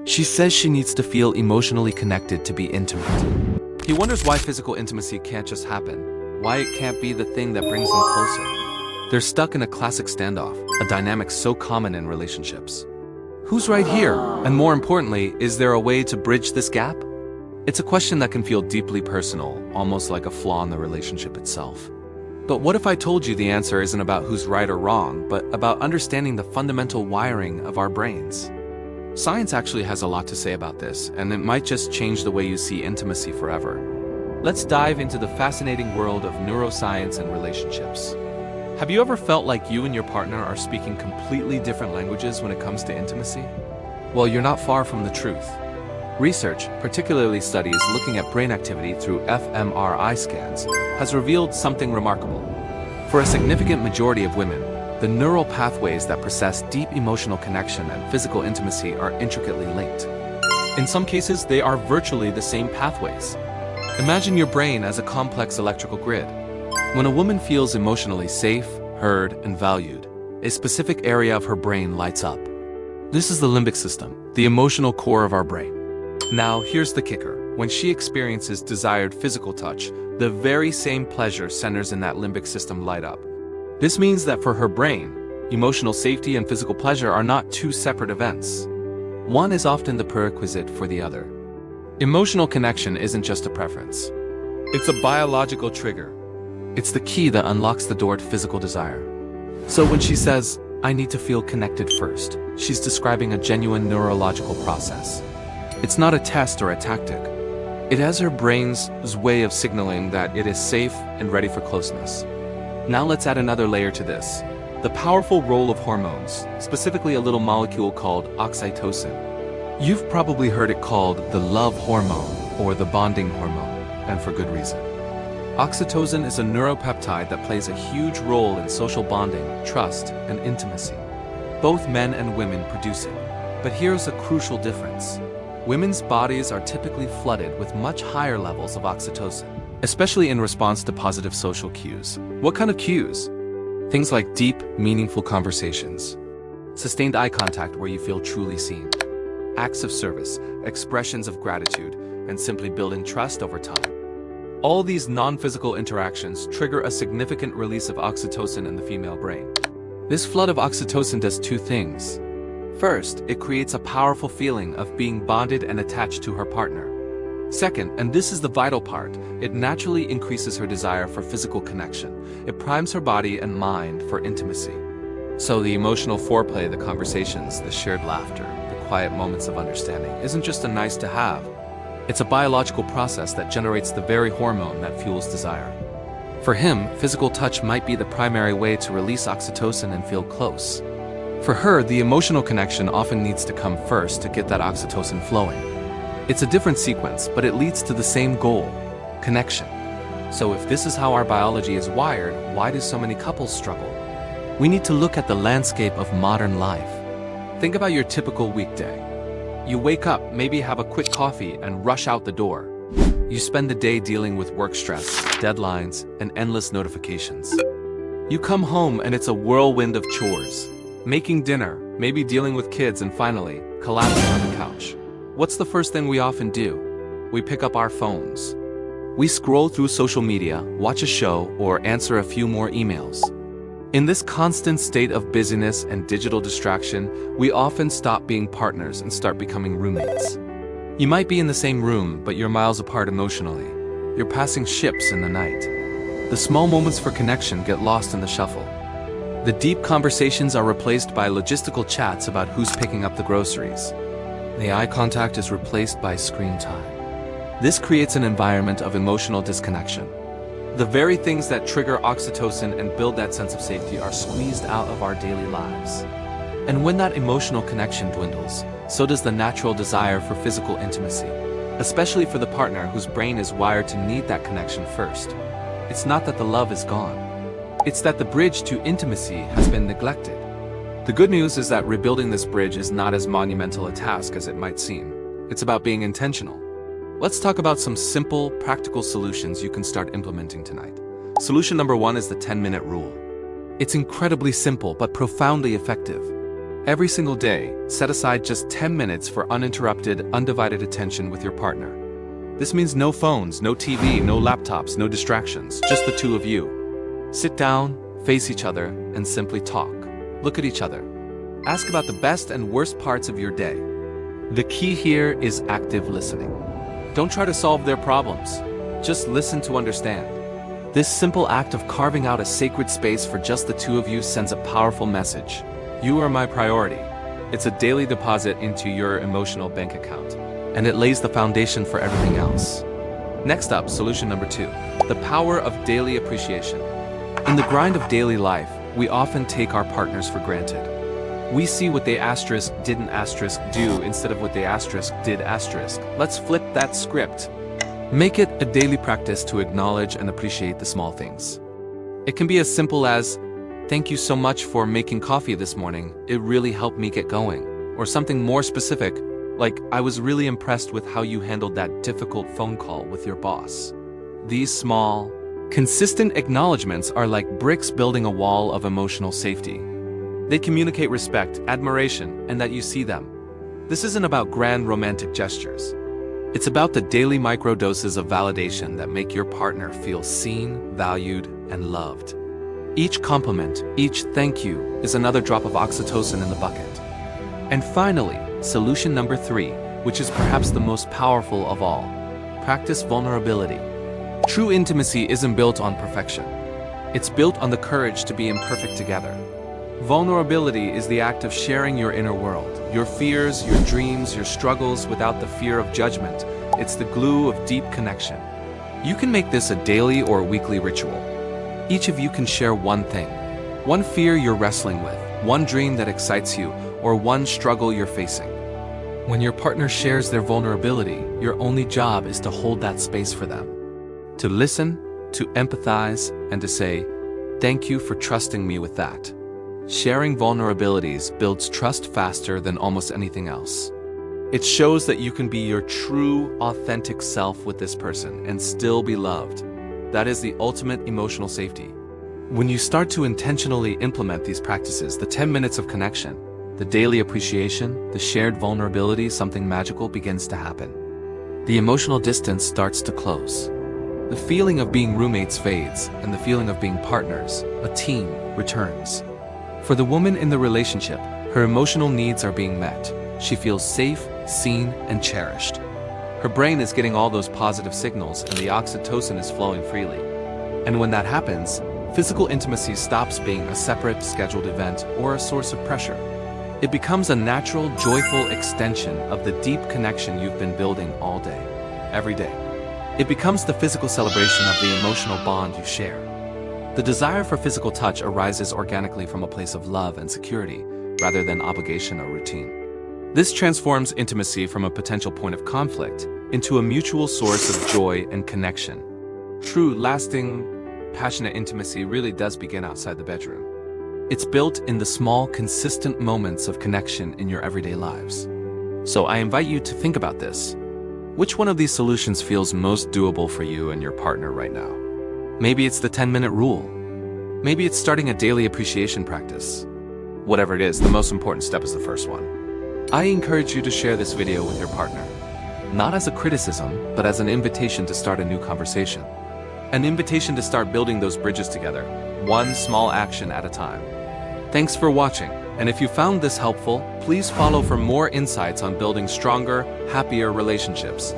She says she needs to feel emotionally connected to be intimate. He wonders why physical intimacy can't just happen, why it can't be the thing that brings them closer. They're stuck in a classic standoff, a dynamic so common in relationships. Who's right here? And more importantly, is there a way to bridge this gap? It's a question that can feel deeply personal, almost like a flaw in the relationship itself. But what if I told you the answer isn't about who's right or wrong, but about understanding the fundamental wiring of our brains? Science actually has a lot to say about this, and it might just change the way you see intimacy forever. Let's dive into the fascinating world of neuroscience and relationships. Have you ever felt like you and your partner are speaking completely different languages when it comes to intimacy? Well, you're not far from the truth. Research, particularly studies looking at brain activity through fMRI scans, has revealed something remarkable. For a significant majority of women, the neural pathways that process deep emotional connection and physical intimacy are intricately linked. In some cases, they are virtually the same pathways. Imagine your brain as a complex electrical grid. When a woman feels emotionally safe, heard, and valued, a specific area of her brain lights up. This is the limbic system, the emotional core of our brain. Now, here's the kicker. When she experiences desired physical touch, the very same pleasure centers in that limbic system light up. This means that for her brain, emotional safety and physical pleasure are not two separate events. One is often the prerequisite for the other. Emotional connection isn't just a preference. It's a biological trigger. It's the key that unlocks the door to physical desire. So when she says, "I need to feel connected first," she's describing a genuine neurological process. It's not a test or a tactic. It has her brain's way of signaling that it is safe and ready for closeness. Now let's add another layer to this. The powerful role of hormones, specifically a little molecule called oxytocin. You've probably heard it called the love hormone or the bonding hormone, and for good reason. Oxytocin is a neuropeptide that plays a huge role in social bonding, trust, and intimacy. Both men and women produce it. But here's a crucial difference. Women's bodies are typically flooded with much higher levels of oxytocin, especially in response to positive social cues. What kind of cues? Things like deep, meaningful conversations, sustained eye contact where you feel truly seen, acts of service, expressions of gratitude, and simply building trust over time. All these non-physical interactions trigger a significant release of oxytocin in the female brain. This flood of oxytocin does two things. First, it creates a powerful feeling of being bonded and attached to her partner. Second, and this is the vital part, it naturally increases her desire for physical connection. It primes her body and mind for intimacy. So the emotional foreplay, the conversations, the shared laughter, the quiet moments of understanding isn't just a nice to have. It's a biological process that generates the very hormone that fuels desire. For him, physical touch might be the primary way to release oxytocin and feel close. For her, the emotional connection often needs to come first to get that oxytocin flowing. It's a different sequence, but it leads to the same goal: connection. So if this is how our biology is wired, why do so many couples struggle? We need to look at the landscape of modern life. Think about your typical weekday. You wake up, maybe have a quick coffee, and rush out the door. You spend the day dealing with work stress, deadlines, and endless notifications. You come home and it's a whirlwind of chores. Making dinner, maybe dealing with kids, and finally, collapsing on the couch. What's the first thing we often do? We pick up our phones. We scroll through social media, watch a show, or answer a few more emails. In this constant state of busyness and digital distraction, we often stop being partners and start becoming roommates. You might be in the same room, but you're miles apart emotionally. You're passing ships in the night. The small moments for connection get lost in the shuffle. The deep conversations are replaced by logistical chats about who's picking up the groceries. The eye contact is replaced by screen time. This creates an environment of emotional disconnection. The very things that trigger oxytocin and build that sense of safety are squeezed out of our daily lives. And when that emotional connection dwindles, so does the natural desire for physical intimacy, especially for the partner whose brain is wired to need that connection first. It's not that the love is gone. It's that the bridge to intimacy has been neglected. The good news is that rebuilding this bridge is not as monumental a task as it might seem. It's about being intentional. Let's talk about some simple, practical solutions you can start implementing tonight. Solution number 1 is the 10-minute rule. It's incredibly simple but profoundly effective. Every single day, set aside just 10 minutes for uninterrupted, undivided attention with your partner. This means no phones, no TV, no laptops, no distractions, just the two of you. Sit down, face each other, and simply talk. Look at each other. Ask about the best and worst parts of your day. The key here is active listening. Don't try to solve their problems. Just listen to understand. This simple act of carving out a sacred space for just the two of you sends a powerful message. You are my priority. It's a daily deposit into your emotional bank account, and it lays the foundation for everything else. Next up, solution number 2, the power of daily appreciation. In the grind of daily life, we often take our partners for granted. We see what they didn't do instead of what they did. Let's flip that script. Make it a daily practice to acknowledge and appreciate the small things. It can be as simple as, "Thank you so much for making coffee this morning. It really helped me get going." Or something more specific, like, "I was really impressed with how you handled that difficult phone call with your boss." These small, consistent acknowledgements are like bricks building a wall of emotional safety. They communicate respect, admiration, and that you see them. This isn't about grand romantic gestures. It's about the daily microdoses of validation that make your partner feel seen, valued, and loved. Each compliment, each thank you, is another drop of oxytocin in the bucket. And finally, solution number 3, which is perhaps the most powerful of all. Practice vulnerability. True intimacy isn't built on perfection. It's built on the courage to be imperfect together. Vulnerability is the act of sharing your inner world, your fears, your dreams, your struggles without the fear of judgment. It's the glue of deep connection. You can make this a daily or weekly ritual. Each of you can share one thing, one fear you're wrestling with, one dream that excites you, or one struggle you're facing. When your partner shares their vulnerability, your only job is to hold that space for them. To listen, to empathize, and to say, "Thank you for trusting me with that." Sharing vulnerabilities builds trust faster than almost anything else. It shows that you can be your true, authentic self with this person and still be loved. That is the ultimate emotional safety. When you start to intentionally implement these practices, the 10 minutes of connection, the daily appreciation, the shared vulnerability, something magical begins to happen. The emotional distance starts to close. The feeling of being roommates fades, and the feeling of being partners, a team, returns. For the woman in the relationship, her emotional needs are being met. She feels safe, seen, and cherished. Her brain is getting all those positive signals and the oxytocin is flowing freely. And when that happens, physical intimacy stops being a separate, scheduled event or a source of pressure. It becomes a natural, joyful extension of the deep connection you've been building all day, every day. It becomes the physical celebration of the emotional bond you share. The desire for physical touch arises organically from a place of love and security, rather than obligation or routine. This transforms intimacy from a potential point of conflict into a mutual source of joy and connection. True, lasting, passionate intimacy really does begin outside the bedroom. It's built in the small, consistent moments of connection in your everyday lives. So I invite you to think about this. Which one of these solutions feels most doable for you and your partner right now? Maybe it's the 10-minute rule. Maybe it's starting a daily appreciation practice. Whatever it is, the most important step is the first one. I encourage you to share this video with your partner. Not as a criticism, but as an invitation to start a new conversation. An invitation to start building those bridges together, one small action at a time. Thanks for watching, and if you found this helpful, please follow for more insights on building stronger, happier relationships.